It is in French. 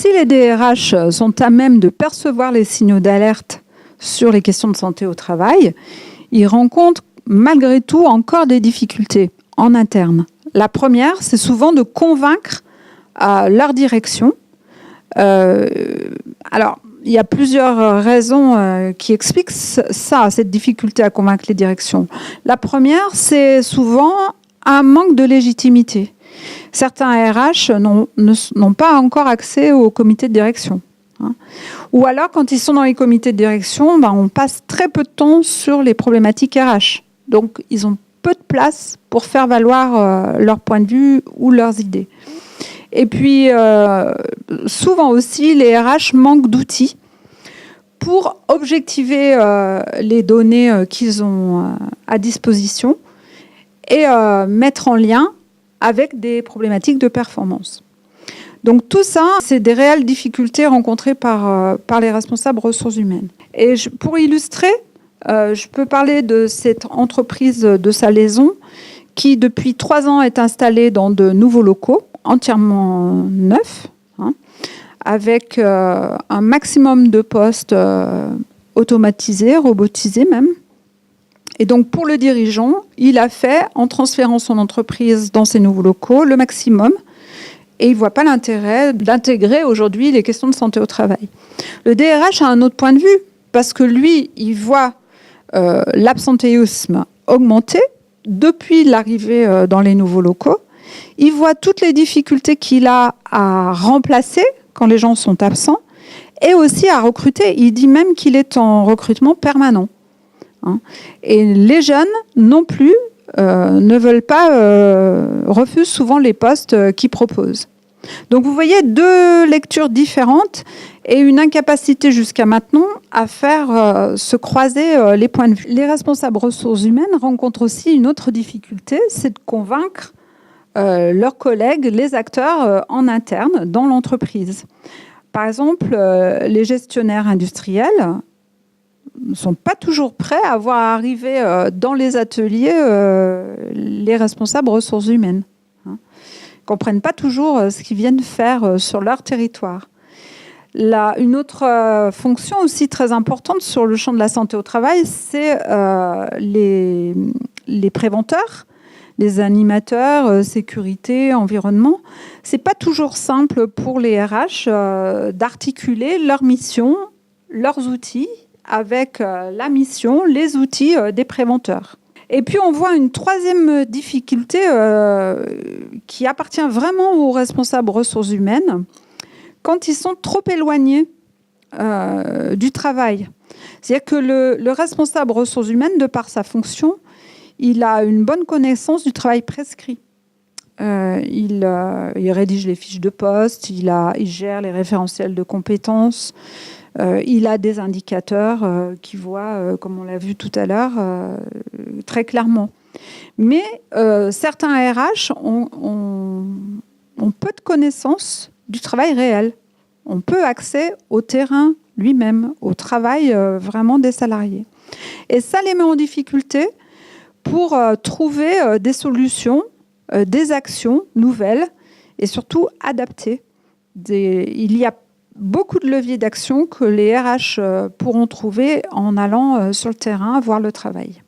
si les DRH sont à même de percevoir les signaux d'alerte sur les questions de santé au travail, ils rencontrent malgré tout encore des difficultés en interne. La première, c'est souvent de convaincre leur direction. Alors, il y a plusieurs raisons qui expliquent ça, cette difficulté à convaincre les directions. La première, c'est souvent un manque de légitimité. Certains RH n'ont pas encore accès au comité de direction. Ou alors, quand ils sont dans les comités de direction, on passe très peu de temps sur les problématiques RH. Donc, ils ont peu de place pour faire valoir leur point de vue ou leurs idées. Et puis, souvent aussi, les RH manquent d'outils pour objectiver les données qu'ils ont à disposition et mettre en lien avec des problématiques de performance. Donc tout ça, c'est des réelles difficultés rencontrées par les responsables ressources humaines. Et pour illustrer, je peux parler de cette entreprise de Salaison qui, depuis 3 ans, est installée dans de nouveaux locaux, entièrement neufs, avec un maximum de postes automatisés, robotisés même. Et donc, pour le dirigeant, il a fait, en transférant son entreprise dans ces nouveaux locaux, le maximum. Et il ne voit pas l'intérêt d'intégrer aujourd'hui les questions de santé au travail. Le DRH a un autre point de vue, parce que lui, il voit l'absentéisme augmenter depuis l'arrivée dans les nouveaux locaux. Il voit toutes les difficultés qu'il a à remplacer quand les gens sont absents et aussi à recruter. Il dit même qu'il est en recrutement permanent. Et les jeunes non plus ne veulent pas, refusent souvent les postes qu'ils proposent. Donc vous voyez 2 lectures différentes et une incapacité jusqu'à maintenant à faire se croiser les points de vue. Les responsables ressources humaines rencontrent aussi une autre difficulté, c'est de convaincre leurs collègues, les acteurs en interne dans l'entreprise. Par exemple, les gestionnaires industriels ne sont pas toujours prêts à voir arriver dans les ateliers les responsables ressources humaines. Ils ne comprennent pas toujours ce qu'ils viennent faire sur leur territoire. Une autre fonction aussi très importante sur le champ de la santé au travail, c'est les préventeurs, les animateurs, sécurité, environnement. Ce n'est pas toujours simple pour les RH d'articuler leur mission, leurs outils, avec la mission, les outils des préventeurs. Et puis on voit une troisième difficulté qui appartient vraiment aux responsables ressources humaines quand ils sont trop éloignés du travail. C'est-à-dire que le responsable ressources humaines, de par sa fonction, il a une bonne connaissance du travail prescrit. Il rédige les fiches de poste, il gère les référentiels de compétences, il a des indicateurs qui voient, comme on l'a vu tout à l'heure, très clairement. Mais certains RH ont peu de connaissances du travail réel. On peut accéder au terrain lui-même, au travail vraiment des salariés. Et ça les met en difficulté pour trouver des solutions, des actions nouvelles et surtout adaptées. Il y a beaucoup de leviers d'action que les RH pourront trouver en allant sur le terrain voir le travail.